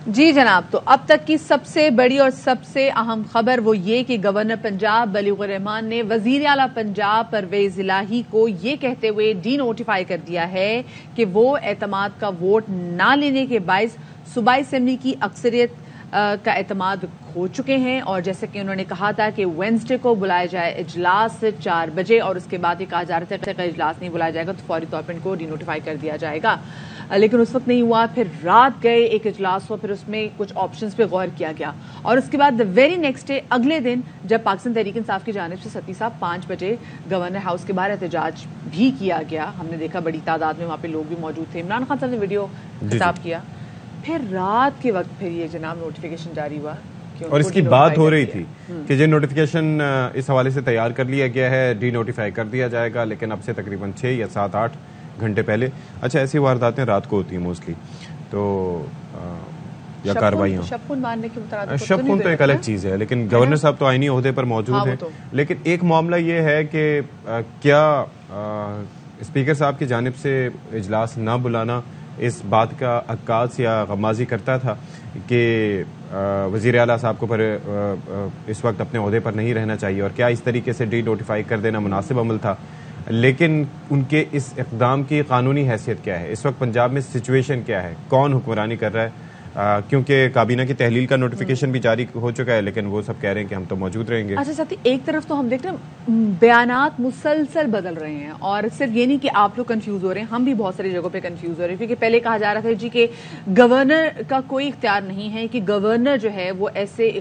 جی جناب، تو اب تک کی سب سے بڑی اور سب سے اہم خبر وہ یہ کہ گورنر پنجاب بلیغ الرحمان نے وزیر اعلیٰ پنجاب پرویز الہی کو یہ کہتے ہوئے ڈی نوٹیفائی کر دیا ہے کہ وہ اعتماد کا ووٹ نہ لینے کے باعث صوبائی اسمبلی کی اکثریت کا اعتماد کھو چکے ہیں، اور جیسے کہ انہوں نے کہا تھا کہ وینسڈے کو بلایا جائے اجلاس 4 بجے، اور اس کے بعد یہ کہا جا رہا تھا کہ اجلاس نہیں بلایا جائے گا تو فوری طور پر ان کو ڈی نوٹیفائی کر دیا جائے گا، لیکن اس وقت نہیں ہوا۔ پھر رات گئے، ایک اجلاس ہوا، پھر اس میں کچھ آپشنز پہ غور کیا گیا، اور اس کے بعد ویری نیکسٹ ڈے اگلے دن جب پاکستان تحریک انصاف کی جانب سے ستی صاحب 5 بجے گورنر ہاؤس کے باہر احتجاج بھی کیا گیا، ہم نے دیکھا بڑی تعداد میں وہاں پہ لوگ بھی موجود تھے، عمران خان صاحب نے ویڈیو خطاب کیا، پھر رات کے وقت پھر یہ جناب نوٹیفیکیشن جاری ہوا، اور اس کی بات ہو رہی تھی کہ جو نوٹیفیکیشن اس حوالے سے تیار کر لیا گیا ہے، ڈی نوٹیفائی کر دیا جائے گا، لیکن اب سے تقریباً 6 یا 7-8 گھنٹے پہلے۔ اچھا، ایسی وارداتیں رات کو ہوتی ہیں موسٹلی، تو یا کارروائیاں شب خون تو ایک الگ چیز ہے، لیکن گورنر صاحب تو آئینی عہدے پر موجود ہیں۔ لیکن ایک معاملہ یہ ہے کہ کیا اسپیکر صاحب کی جانب سے اجلاس نہ بلانا اس بات کا عکاس یا غمازی کرتا تھا کہ وزیر اعلیٰ صاحب کو پر اس وقت اپنے عہدے پر نہیں رہنا چاہیے، اور کیا اس طریقے سے ڈی نوٹیفائی کر دینا مناسب عمل تھا؟ لیکن ان کے اس اقدام کی قانونی حیثیت کیا ہے؟ اس وقت پنجاب میں سچویشن کیا ہے؟ کون حکمرانی کر رہا ہے؟ کیونکہ کابینہ کی تحلیل کا نوٹیفیکیشن بھی جاری ہو چکا ہے، لیکن وہ سب کہہ رہے ہیں کہ ہم تو موجود رہیں گے۔ اچھا ساتھی، ایک طرف تو ہم دیکھ رہے ہیں بیانات مسلسل بدل رہے ہیں، اور صرف یہ نہیں کہ آپ لوگ کنفیوز ہو رہے ہیں، ہم بھی بہت ساری جگہوں پہ کنفیوز ہو رہے ہیں، کیونکہ پہلے کہا جا رہا تھا جی کہ گورنر کا کوئی اختیار نہیں ہے کہ گورنر جو ہے وہ ایسے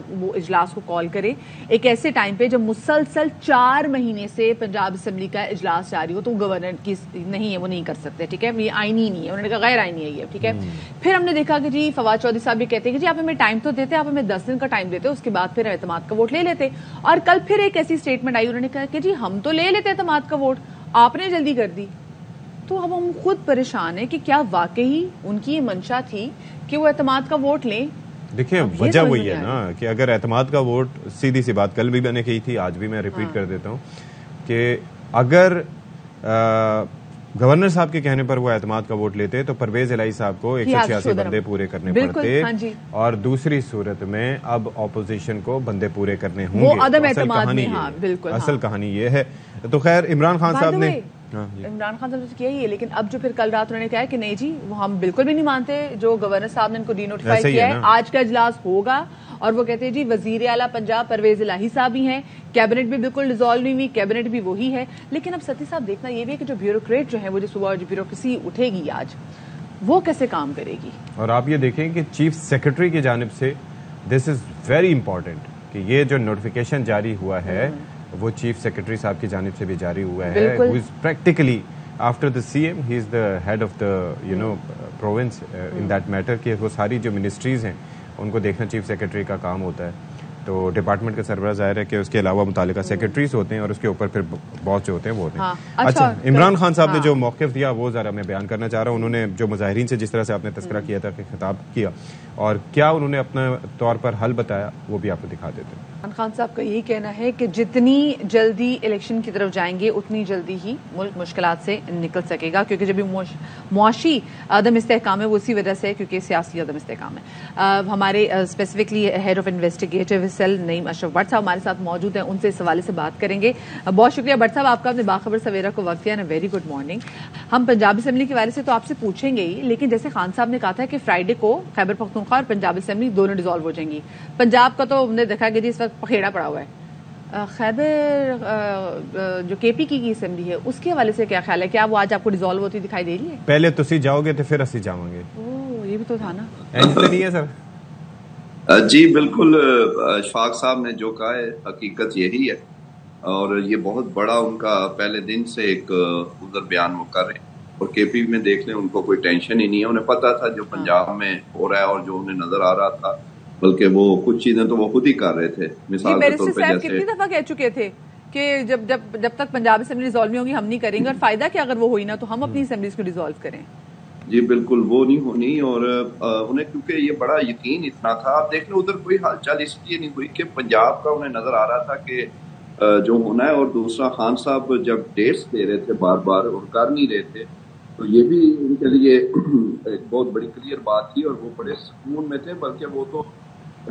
وہ اجلاس کو کال کرے ایک ایسے ٹائم پہ جب مسلسل 4 مہینے سے پنجاب اسمبلی کا اجلاس جاری ہو، تو گورنر کی نہیں ہے، وہ نہیں کر سکتے، ٹھیک ہے، یہ آئینی نہیں ہے، انہوں نے کہا غیر آئینی ہے یہ، ٹھیک ہے۔ پھر ہم نے دیکھا کہ جی فواد چودھری صاحب بھی کہتے ہیں کہ جی آپ ہمیں ٹائم تو دیتے، آپ ہمیں 10 دن کا ٹائم دیتے، اس کے بعد پھر اعتماد کا ووٹ لے لیتے، اور کل پھر ایک ایسی اسٹیٹمنٹ آئی، انہوں نے کہا کہ جی ہم تو لے لیتے اعتماد کا ووٹ، آپ نے جلدی کر دی۔ تو اب ہم خود پریشان ہیں کہ کیا واقعی ان کی یہ منشا تھی کہ وہ اعتماد کا ووٹ لیں؟ دیکھیں وجہ وہی ہے نا کہ اگر اعتماد کا ووٹ، سیدھی سی بات کل بھی میں نے کہی تھی، آج بھی میں ریپیٹ کر دیتا ہوں کہ اگر گورنر صاحب کے کہنے پر وہ اعتماد کا ووٹ لیتے تو پرویز الہی صاحب کو 186 بندے پورے کرنے پڑتے، اور دوسری صورت میں اب اپوزیشن کو بندے پورے کرنے ہوں گے۔ اصل کہانی یہ ہے۔ تو خیر، عمران خان صاحب نے کیا ہی ہے، لیکن اب جو پھر کل رات انہوں نے کہا کہ نہیں جی وہ ہم بالکل بھی نہیں مانتے جو گورنر صاحب نے ان کو ڈی نوٹیفائی کیا ہے، آج کا اجلاس ہوگا، اور وہ کہتے ہیں جی وزیر اعلیٰ پنجاب پرویز الہی صاحب ہی ہیں، کیبنٹ بھی بالکل ڈیزالو نہیں ہوئی، کیبنٹ بھی وہی ہے۔ لیکن اب ستی صاحب دیکھنا یہ بھی ہے کہ جو بیوروکریٹ جو ہے، وہ جو صبح جو بیوروکریسی اٹھے گی آج، وہ کیسے کام کرے گی؟ اور آپ یہ دیکھیں کہ چیف سیکرٹری کی جانب سے دس از ویری امپورٹنٹ کہ یہ جو نوٹیفیکیشن جاری ہوا ہے وہ چیف سیکرٹری صاحب کی جانب سے بھی جاری ہوا ہے، who is practically after the CM he is the head of the province in that matter، کہ وہ ساری جو منسٹریز ہیں ان کو دیکھنا چیف سیکرٹری کا کام ہوتا ہے۔ تو ڈپارٹمنٹ کا سربراہ ظاہر ہے کہ اس کے علاوہ متعلقہ سیکرٹریز ہوتے ہیں، اور اس کے اوپر پھر باس جو ہوتے ہیں وہ ہوتے ہیں۔ اچھا، عمران خان صاحب نے جو موقف دیا وہ ذرا میں بیان کرنا چاہ رہا ہوں۔ انہوں نے جو مظاہرین سے جس طرح سے آپ نے تذکرہ کیا تھا کہ خطاب کیا، اور کیا انہوں نے اپنے طور پر حل بتایا، وہ بھی آپ کو دکھا دیتے ہیں۔ عمران خان صاحب کا یہی کہنا ہے کہ جتنی جلدی الیکشن کی طرف جائیں گے اتنی جلدی ہی ملک مشکلات سے نکل سکے گا، کیونکہ جب معاشی عدم استحکام ہے وہ اسی وجہ سے ہے کیونکہ سیاسی عدم استحکام ہے۔ ہمارے specifically head of investigative cell Naeem Ashraf Butt صاحب ہمارے ساتھ موجود ہیں، ان سے اس حوالے سے بات کریں گے۔ بہت شکریہ بٹ صاحب، آپ کا اپنے باخبر سویرا کو وقت دیا نا، ویری گڈ مارننگ۔ ہم پنجاب اسمبلی کے بارے سے تو آپ سے پوچھیں گے ہی، لیکن جیسے خان صاحب نے کہا تھا کہ فرائیڈے کو خیبر پختونخوا اور پنجاب اسمبلی دونوں ڈیزالو ہو جائیں گی۔ پنجاب کا تو ہم نے دیکھا کہ جی اس وقت پکھیڑا پڑا ہوا ہے، خیبر جو کے پی کی اسمبلی ہے اس کے حوالے سے کیا خیال ہے؟ کیا وہ آج آپ کو ڈیزالو ہوتی دکھائی دے رہی ہے؟ پہلے تسی جاؤ گے تو پھر اسی جاؤں گے، یہ بھی تو تھا نا، ایسا نہیں ہے سر؟ جی بالکل، اشفاق صاحب نے جو کہا ہے حقیقت یہی ہے، اور یہ بہت بڑا ان کا پہلے دن سے ایک ادھر بیان وہ کر رہے ہیں، اور کے پی میں دیکھ لیں ان کو کوئی ٹینشن ہی نہیں ہے، انہیں پتا تھا جو پنجاب میں ہو رہا ہے اور جو انہیں نظر آ رہا تھا، بلکہ وہ کچھ چیزیں تو وہ خود ہی کر رہے تھے۔ مثال کے طور پہ جیسے کتنی دفعہ کہہ چکے تھے کہ جب تک پنجاب اسمبلی ڈیزالو نہیں ہوگی ہم نہیں کریں گے، اور فائدہ کیا اگر وہ ہوئی نا تو ہم اپنی اسمبلیز کو ڈیزالو کریں۔ جی بالکل وہ نہیں ہونی، اور انہیں کیونکہ یہ بڑا یقین اتنا تھا۔ آپ دیکھ لیں ادھر کوئی حال چال اس لیے نہیں ہوئی کہ پنجاب کا انہیں نظر آ رہا تھا کہ جو ہونا ہے، اور دوسرا خان صاحب جب ڈیٹس دے رہے تھے بار بار اور کر نہیں رہے تھے، تو یہ بھی ان کے لیے ایک بہت بڑی کلیئر بات تھی، اور وہ بڑے سکون میں تھے، بلکہ وہ تو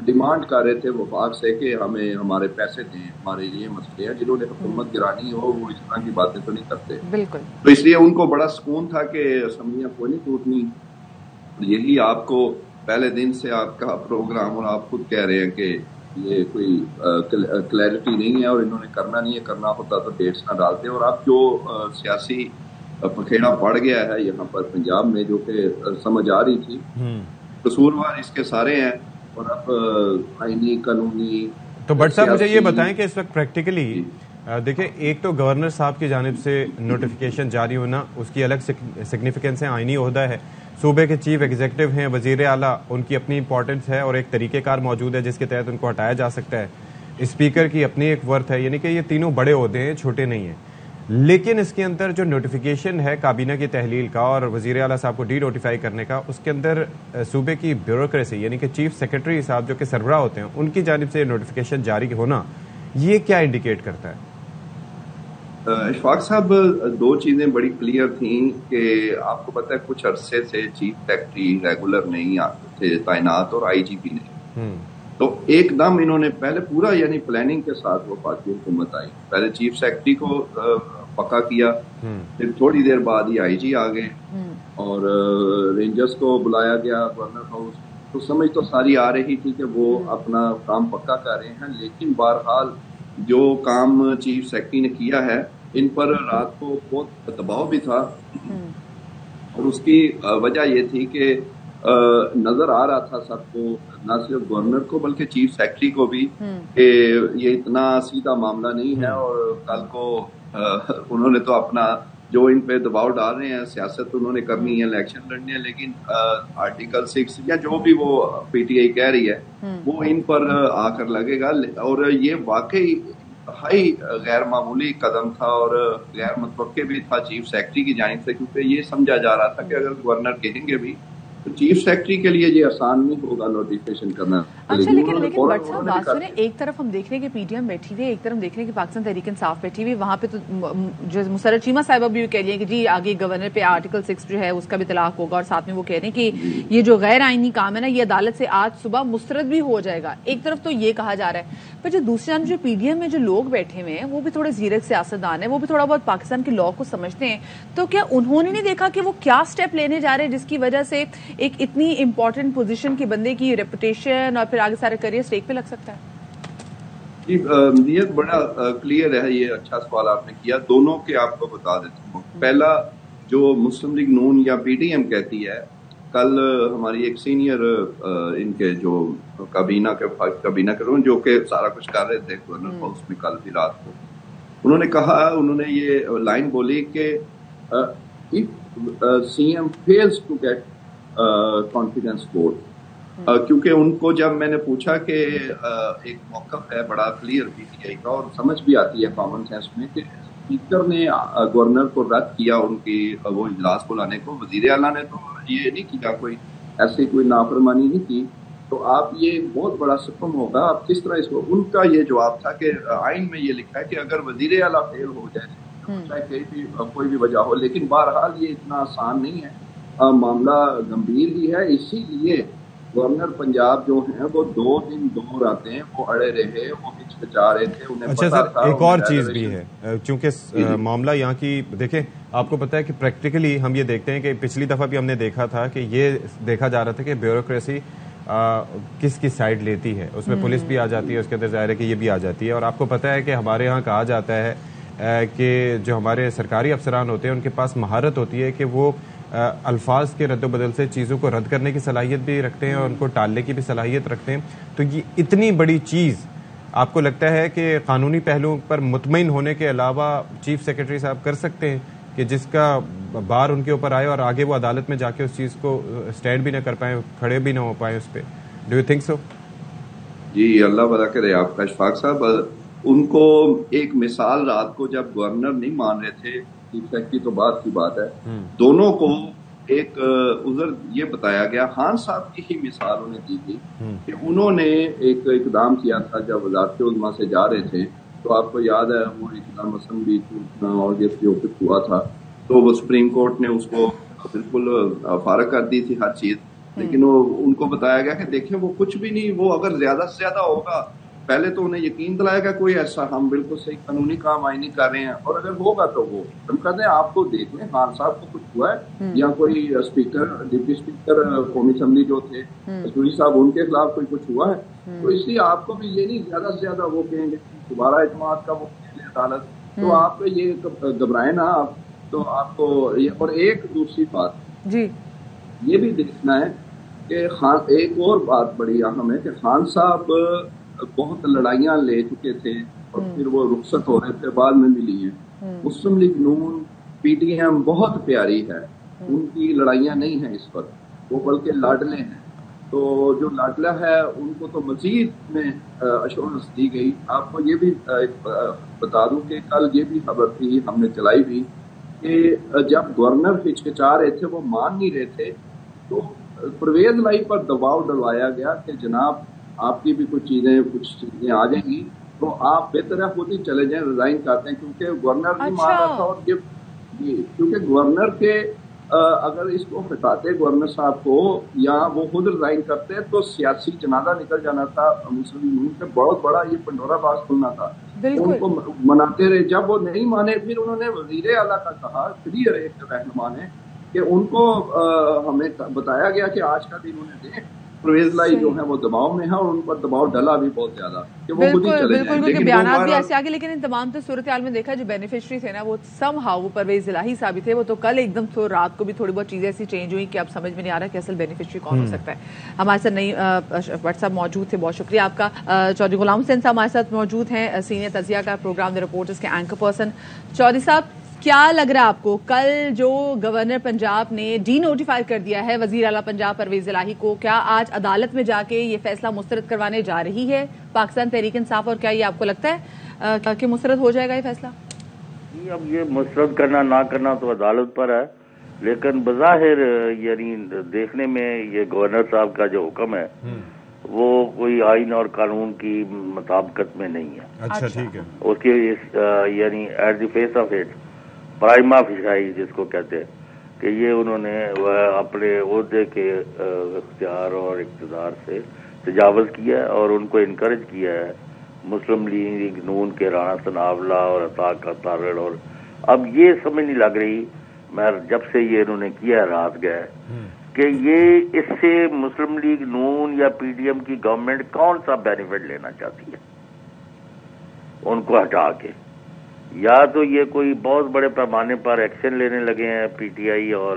ڈیمانڈ کر رہے تھے وفاق سے کہ ہمیں ہمارے پیسے دیں، ہمارے یہ مسئلے ہیں، جنہوں نے حکومت گرانی ہو وہ اس طرح کی باتیں تو نہیں کرتے. بالکل. تو اس لیے ان کو بڑا سکون تھا کہ اسمبلیاں کوئی نہیں ٹوٹنی. یہی آپ کو پہلے دن سے آپ کا پروگرام، اور آپ خود کہہ رہے ہیں کہ یہ کوئی کلیئرٹی نہیں ہے اور انہوں نے کرنا نہیں ہے، کرنا ہوتا تو ڈیٹس نہ ڈالتے. اور اب جو سیاسی پکھیڑا پڑ گیا ہے یہاں پر پنجاب میں، جو کہ سمجھ آ رہی تھی، قصوروار اس کے سارے ہیں. اور اب آئینی قانونی. تو بٹ صاحب مجھے یہ بتائیں کہ اس وقت پریکٹیکلی دیکھیں، ایک تو گورنر صاحب کی جانب سے نوٹیفیکیشن جاری ہونا، اس کی الگ سگنیفیکینس ہے، آئینی عہدہ ہے. صوبے کے چیف ایگزیکٹو ہیں وزیر اعلیٰ، ان کی اپنی امپورٹنس ہے اور ایک طریقہ کار موجود ہے جس کے تحت ان کو ہٹایا جا سکتا ہے. اسپیکر کی اپنی ایک ورتھ ہے، یعنی کہ یہ تینوں بڑے عہدے ہیں، چھوٹے نہیں ہیں. لیکن اس کے اندر جو نوٹیفیکیشن ہے کابینہ کی تحلیل کا اور وزیر اعلیٰ صاحب کو ڈی نوٹیفائی کرنے کا، اس کے اندر صوبے کی بیوروکریسی یعنی کہ چیف سیکرٹری صاحب جو کہ سربراہ ہوتے ہیں، ان کی جانب سے نوٹیفیکیشن جاری ہونا، یہ کیا انڈیکیٹ کرتا ہے؟ اشفاق صاحب، دو چیزیں بڑی کلیئر تھیں کہ آپ کو پتہ ہے کچھ عرصے سے چیف سیکرٹری ریگولر نہیں آتے تھے تعینات، اور آئی جی پی نہیں. تو ایک دم انہوں نے پہلے پورا یعنی پلاننگ کے ساتھ وفاقی حکومت آئی. پہلے چیف سیکرٹری کو پکا کیا، پھر تھوڑی دیر بعد ہی آئی جی آ گئے، اور رینجرز کو بلایا گیا گورنر ہاؤس. تو سمجھ تو ساری آ رہی تھی کہ وہ اپنا کام پکا کر رہے ہیں. لیکن بہرحال جو کام چیف سیکرٹری نے کیا ہے، ان پر رات کو بہت دباؤ بھی تھا، اور اس کی وجہ یہ تھی کہ نظر آ رہا تھا سب کو، نہ صرف گورنر کو بلکہ چیف سیکرٹری کو بھی، کہ یہ اتنا سیدھا معاملہ نہیں ہے. اور کل کو انہوں نے تو اپنا جو ان پہ دباؤ ڈال رہے ہیں، سیاست انہوں نے کرنی ہے، الیکشن لڑنے ہیں، لیکن آرٹیکل 6 یا جو بھی وہ پی ٹی آئی کہہ رہی ہے وہ ان پر آ کر لگے گا. اور یہ واقعی ہائی غیر معمولی قدم تھا اور غیر متوقع بھی تھا چیف سیکرٹری کی جانب سے، کیونکہ یہ سمجھا جا رہا تھا کہ اگر گورنر کہیں گے بھی تو چیف سیکرٹری کے لیے یہ آسان نہیں ہوگا نوٹیفیکیشن کرنا. اچھا، لیکن بٹ صاحب بات سنیں، ایک طرف ہم دیکھ رہے ہیں کہ پی ڈی ایم بیٹھی ہوئی ہے، ایک طرف دیکھ رہے ہیں کہ پاکستان تحریک انصاف بیٹھی ہوئی، وہاں پہ تو جو مسرت چیمہ صاحبہ بھی کہہ رہی ہیں کہ جی آگے گورنر پہ آرٹیکل 6 جو ہے اس کا بھی طلاق ہوگا، اور ساتھ میں وہ کہہ رہے ہیں کہ یہ جو غیر آئینی کام ہے نا، یہ عدالت سے آج صبح مسترد بھی ہو جائے گا. ایک طرف تو یہ کہا جا رہا ہے، پر جو دوسری جانب جو پی ڈی ایم میں جو لوگ بیٹھے ہوئے ہیں وہ بھی تھوڑے زیرک سیاستدان ہیں، وہ بھی تھوڑا بہت پاکستان کے لاء کو سمجھتے ہیں. تو کیا انہوں نے نہیں دیکھا کہ وہ کیا سٹیپ لینے جا رہے ہیں جس کی وجہ سے ایک اتنی امپورٹنٹ پوزیشن کے بندے کی ریپوٹیشن اور پھر آگے سارے کریئر اسٹیک پہ لگ سکتا ہے؟ یہ بڑا کلیئر ہے، یہ اچھا سوال آپ نے کیا. دونوں کے آپ کو بتا دیتا ہوں. پہلا جو مسلم لیگ نون یا پی ڈی ایم کہتی ہے، کل ہماری ایک سینئر ان کے جو کابینہ کے جو کہ سارا کچھ کر رہے تھے گورنر ہاؤس میں کل بھی رات کو، انہوں نے کہا، انہوں نے یہ لائن بولی کہ C M fails to get confidence vote. کیونکہ ان کو جب میں نے پوچھا کہ ایک موقف ہے بڑا کلیئر پی ٹی آئی کا اور سمجھ بھی آتی ہے کامن سینس میں، کہ اسپیکر نے گورنر کو رد کیا ان کی وہ اجلاس بلانے کو، وزیر اعلیٰ نے تو یہ نہیں کیا، کوئی ایسی کوئی نافرمانی نہیں کی. تو آپ یہ بہت بڑا سپم ہوگا، آپ کس طرح اس کو، ان کا یہ جواب تھا کہ آئین میں یہ لکھا ہے کہ اگر وزیر اعلیٰ فیل ہو جائے چاہے کوئی بھی وجہ ہو، لیکن بہرحال یہ اتنا آسان نہیں ہے، معاملہ گمبھیر ہی ہے. اسی لیے گورنر پنجاب جو ہیں وہ 2 دن 2 راتیں وہ اڑے رہے، وہ ہچکچا رہے تھے. اچھا سر، ایک اور چیز بھی ہے، چونکہ معاملہ یہاں کی دیکھیں، آپ کو پتا ہے کہ پریکٹیکلی ہم یہ دیکھتے ہیں کہ پچھلی دفعہ بھی ہم نے دیکھا تھا کہ یہ دیکھا جا رہا تھا کہ بیوروکریسی کس کی سائڈ لیتی ہے، اس میں پولیس بھی آ جاتی ہے، اس کے اندر ظاہر ہے کہ یہ بھی آ جاتی ہے. اور آپ کو پتا ہے کہ ہمارے ہاں کہا جاتا ہے کہ جو ہمارے سرکاری افسران ہوتے ہیں ان کے پاس مہارت ہوتی ہے کہ وہ الفاظ کے رد و بدل سے چیزوں کو رد کرنے کی صلاحیت بھی رکھتے ہیں اور ان کو ٹالنے کی بھی صلاحیت رکھتے ہیں. تو یہ اتنی بڑی چیز آپ کو لگتا ہے کہ قانونی پہلوؤں پر مطمئن ہونے کے علاوہ چیف سیکرٹری صاحب کر سکتے ہیں کہ جس کا بار ان کے اوپر آئے اور آگے وہ عدالت میں جا کے اس چیز کو سٹینڈ بھی نہ کر پائیں، کھڑے بھی نہ ہو پائیں اس پہ؟ Do you think so? جی اللہ بھلا کرے آپ کا اشفاق صاحب. ان کو ایک مثال رات کو جب گورنر نہیں مان رہے تھے، چیف سیکرٹری تو بعد کی بات ہے، دونوں کو ایک عذر یہ بتایا گیا. خان صاحب کی ہی مثال انہیں دی گئی کہ انہوں نے ایک اقدام کیا تھا جب وزارت عظمیٰ سے جا رہے تھے، تو آپ کو یاد ہے وہ اقدام اسمبلی اور یہ ہوا تھا، تو وہ سپریم کورٹ نے اس کو بالکل فارغ کر دی تھی ہر چیز، لیکن وہ ان کو بتایا گیا کہ دیکھیں وہ کچھ بھی نہیں، وہ اگر زیادہ سے زیادہ ہوگا، پہلے تو انہیں یقین دلایا گا کوئی ایسا ہم بالکل صحیح قانونی کام آئینی کر رہے ہیں، اور اگر ہوگا تو وہ ہم کہتے ہیں آپ کو دیکھ لیں خان صاحب کو کچھ ہوا ہے یا کوئی اسپیکر ڈپٹی اسپیکر قومی اسمبلی جو تھے سوری صاحب ان کے خلاف کوئی کچھ ہوا ہے، تو اس لیے آپ کو بھی یہ نہیں زیادہ سے زیادہ وہ کہیں گے دوبارہ اعتماد کا وہ عدالت، تو آپ یہ گھبرائیں نا آپ، تو آپ کو اور ایک دوسری بات جی یہ بھی دیکھنا ہے کہ ایک اور بات بڑی اہم ہے کہ خان صاحب بہت لڑائیاں لے چکے تھے اور پھر وہ رخصت ہو رہے تھے، بعد میں بھی لی ہیں۔ مسلم لیگ نون پی ٹی ایم بہت پیاری ہے، ان کی لڑائیاں نہیں ہیں اس وقت، وہ بلکہ لاڈلے ہیں، تو جو لاڈلا ہے ان کو تو مزید میں ایشورنس دی گئی۔ آپ کو یہ بھی بتا دوں کہ کل یہ بھی خبر تھی، ہم نے چلائی بھی، کہ جب گورنر ہچکچا رہے تھے، وہ مان نہیں رہے تھے، تو پرویز لائی پر دباؤ ڈلوایا گیا کہ جناب آپ کی بھی کچھ چیزیں آ جائیں گی، تو آپ بہتر ہے خود ہی چلے جائیں، ریزائن کرتے ہیں، کیونکہ گورنر نہیں مان رہا تھا، اور کیونکہ گورنر کے اگر اس کو ہٹاتے گورنر صاحب کو یا وہ خود ریزائن کرتے تو سیاسی جنازہ نکل جانا تھا مسلم لیگ سے، بہت بڑا یہ پنڈورا باکس کھلنا تھا۔ ان کو مناتے رہے، جب وہ نہیں مانے پھر انہوں نے وزیر اعلیٰ کا کہا، کلیئر ایک رہنما نے، کہ ان کو ہمیں بتایا گیا کہ آج کا دن انہیں دیں، پرویز لائی جو ہے وہ دباؤ میں ہے اور ان پر دباؤ ڈلا بھی بہت زیادہ کہ وہ خود ہی چلے جائیں، کیونکہ بیانات بھی ایسے آگے، لیکن ان تمام تو صورتحال میں دیکھا جو بینیفیشری تھے نا وہ سم ہاؤ وہ پرویز الہی صاحب ہی تھے، وہ تو کل ایک دم تو رات کو بھی تھوڑی بہت چیزیں ایسی چینج ہوئی کہ اب سمجھ میں نہیں آ رہا کہ اصل بینیفیشری کون ہو سکتا ہے۔ ہمارے ساتھ نئی واٹس ایپ موجود تھے، بہت شکریہ آپ کا۔ چودھری غلام حسین صاحب ہمارے ساتھ موجود ہیں، سینئر تجزیہ کا پروگرام دی رپورٹرز کے اینکر پرسن۔ چودھری صاحب کیا لگ رہا ہے آپ کو، کل جو گورنر پنجاب نے ڈی نوٹیفائی کر دیا ہے وزیر اعلیٰ پنجاب پرویز الہی کو، کیا آج عدالت میں جا کے یہ فیصلہ مسترد کروانے جا رہی ہے پاکستان تحریک انصاف، اور کیا یہ آپ کو لگتا ہے کہ مسترد ہو جائے گا یہ فیصلہ؟ اب یہ مسترد کرنا نہ کرنا تو عدالت پر ہے، لیکن بظاہر یعنی دیکھنے میں یہ گورنر صاحب کا جو حکم ہے وہ کوئی آئین اور قانون کی مطابقت میں نہیں ہے۔ اچھا ٹھیک ہے، اس کے یعنی at the face of it prima facie جس کو کہتے ہیں کہ یہ انہوں نے اپنے عہدے کے اختیار اور اقتدار سے تجاوز کیا ہے اور ان کو انکریج کیا ہے مسلم لیگ نون کے رانا ثناءاللہ اور عطا کا تارڑ، اور اب یہ سمجھ نہیں لگ رہی میں جب سے یہ انہوں نے کیا رات گئے کہ یہ اس سے مسلم لیگ نون یا پی ڈی ایم کی گورنمنٹ کون سا بینیفٹ لینا چاہتی ہے ان کو ہٹا کے، یا تو یہ کوئی بہت بڑے پیمانے پر ایکشن لینے لگے ہیں پی ٹی آئی اور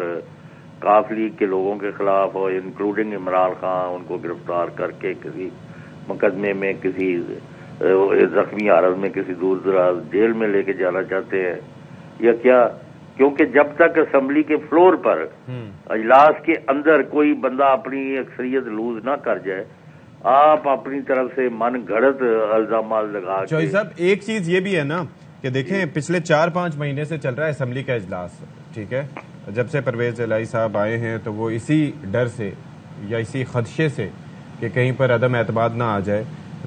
کاف لیگ کے لوگوں کے خلاف، اور انکلوڈنگ عمران خان، ان کو گرفتار کر کے کسی مقدمے میں کسی زخمی حالت میں کسی دور دراز جیل میں لے کے جانا چاہتے ہیں، یا کیا؟ کیونکہ جب تک اسمبلی کے فلور پر اجلاس کے اندر کوئی بندہ اپنی اکثریت لوز نہ کر جائے، آپ اپنی طرف سے من گھڑت الزامات لگا کے۔ صاحب ایک چیز یہ بھی ہے نا کہ دیکھیں پچھلے 4-5 مہینے سے چل رہا ہے اسمبلی کا اجلاس، ٹھیک ہے، جب سے پرویز الہی صاحب آئے ہیں تو وہ اسی ڈر سے یا اسی خدشے سے کہ کہیں پر عدم اعتماد نہ آ جائے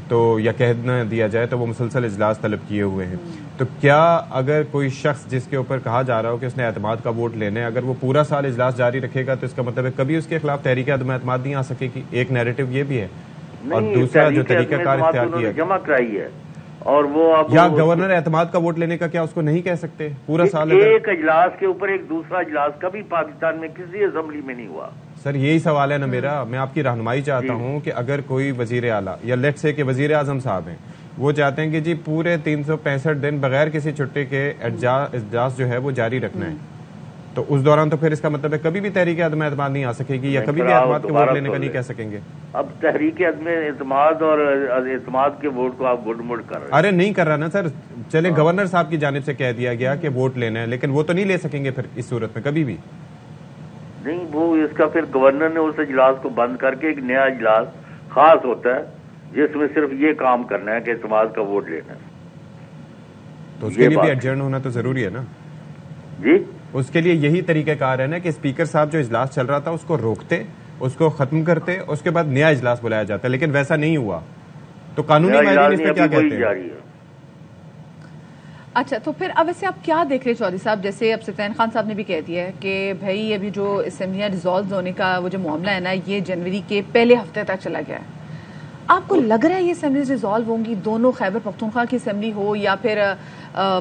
تو یا کہہ نہ دیا جائے تو وہ مسلسل اجلاس طلب کیے ہوئے ہیں۔ تو کیا اگر کوئی شخص جس کے اوپر کہا جا رہا ہو کہ اس نے اعتماد کا ووٹ لینا ہے، اگر وہ پورا سال اجلاس جاری رکھے گا تو اس کا مطلب ہے کبھی اس کے خلاف تحریک عدم اعتماد نہیں آ سکے گی؟ ایک نیریٹو یہ بھی ہے، اور دوسرا جو طریقہ کار اختیار کیا جمع کرائی ہے، اور وہ یا گورنر اعتماد کا ووٹ لینے کا کیا اس کو نہیں کہہ سکتے پورا سال؟ ایک اجلاس کے اوپر ایک دوسرا اجلاس کبھی پاکستان میں کسی اسمبلی میں نہیں ہوا۔ سر یہی سوال ہے نا میرا، میں آپ کی رہنمائی چاہتا ہوں کہ اگر کوئی وزیر اعلیٰ یا لیٹ سے کہ وزیر اعظم صاحب ہیں، وہ چاہتے ہیں کہ جی پورے 365 دن بغیر کسی چھٹی کے اجلاس جو ہے وہ جاری رکھنا ہے، تو اس دوران تو پھر اس کا مطلب ہے کبھی بھی تحریک عدم اعتماد نہیں آ سکے گی، یا کبھی بھی اعتماد کے ووٹ لینے کا نہیں کہہ سکیں گے۔ اب تحریک عدم اعتماد اور اعتماد کے ووٹ کو آپ گڈ مڈ کر رہے ہیں۔ ارے نہیں کر رہا نا سر، چلے گورنر صاحب کی جانب سے کہہ دیا گیا کہ ووٹ لینا ہے، لیکن وہ تو نہیں لے سکیں گے پھر اس صورت میں کبھی بھی نہیں۔ وہ اس کا پھر گورنر نے اس اجلاس کو بند کر کے ایک نیا اجلاس خاص ہوتا ہے جس میں صرف یہ کام کرنا ہے کہ اعتماد کا ووٹ لینا ہے، تو اس کے لیے بھی ایڈجرن ہونا تو ضروری ہے نا جی۔ اس کے لیے یہی طریقہ کار ہے نا کہ اسپیکر صاحب جو اجلاس چل رہا تھا اس کو روکتے، اس کو ختم کرتے، اس کے بعد نیا اجلاس بلایا جاتا ہے، لیکن ویسا نہیں ہوا، تو قانونی ماہرین اس پہ کیا کہتے ہیں؟ اچھا تو پھر اب ویسے آپ کیا دیکھ رہے چودھری صاحب، جیسے اب سلطان خان صاحب نے بھی کہہ دیا ہے کہ بھائی ابھی جو اسمبلیاں ریزالو ہونے کا وہ جو معاملہ ہے نا یہ جنوری کے پہلے ہفتے تک چلا گیا ہے، آپ کو لگ رہا ہے یہ اسمبلیز ریزالو ہوں گی، دونوں خیبر پختونخوا کی اسمبلی ہو یا پھر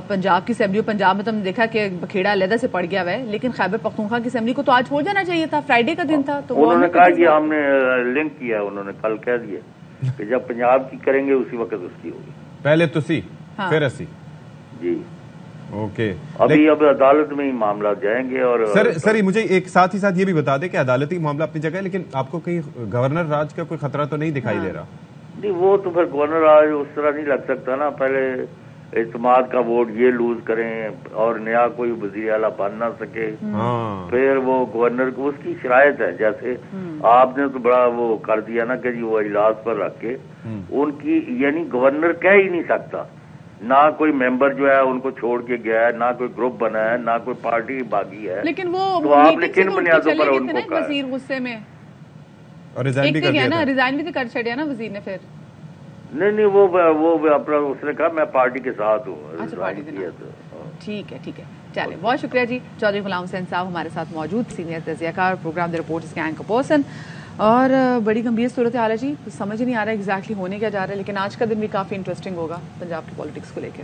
پنجاب کی اسمبلی ہو؟ پنجاب میں تو ہم نے دیکھا کہ بکھیڑا علیحدہ سے پڑ گیا ہوا ہے، لیکن خیبر پختونخوا کی اسمبلی کو تو آج ہو جانا چاہیے تھا، فرائیڈے کا دن تھا، تو انہوں نے کہا کہ ہم نے لنک کیا، انہوں نے کل کہہ دیا کہ جب پنجاب کی کریں گے اسی وقت اس کی ہوگی، پہلے تسی پھر اسی. جی اوکے، ابھی اب عدالت میں ہی معاملات جائیں گے. اور سر مجھے ایک ساتھ ہی ساتھ یہ بھی بتا دیں کہ عدالتی معاملہ اپنی جگہ ہے، لیکن آپ کو کہیں گورنر راج کا کوئی خطرہ تو نہیں دکھائی دے رہا؟ نہیں، وہ تو پھر گورنر راج اس طرح نہیں لگ سکتا نا، پہلے اعتماد کا ووٹ یہ لوز کریں اور نیا کوئی وزیر اعلیٰ بن نہ سکے، پھر وہ گورنر کو اس کی شرائط ہے. جیسے آپ نے تو بڑا وہ کر دیا نا کہ جی وہ اجلاس پر رکھ کے ان کی، یعنی گورنر کہہ ہی نہیں سکتا، نہ کوئی ممبر جو ہے ان کو چھوڑ کے گیا ہے، نہ کوئی گروپ بنا ہے، نہ کوئی پارٹی باغی ہے. لیکن وہ تو آپ نے کن بنیادوں پر ان کو کہا؟ وزیر غصے میں اور ریزائن بھی کر دیا نا، ریزائن بھی تو کر چھڑیا نا وزیر نے پھر. نہیں وہ اپنا اس نے کہا میں پارٹی کے ساتھ ہوں. ٹھیک ہے چلے، بہت شکریہ جی. چودھری غلام حسین صاحب ہمارے ساتھ موجود، سینئر تجزیہ کار، پروگرام دی رپورٹرز کے اینکر پرسن. اور بڑی گمبھیر صورت حال ہے جی، سمجھ نہیں آ رہا ایگزیکٹلی ہونے کیا جا رہا ہے، لیکن آج کا دن بھی کافی انٹرسٹنگ ہوگا پنجاب کی پالیٹکس کو لے کے.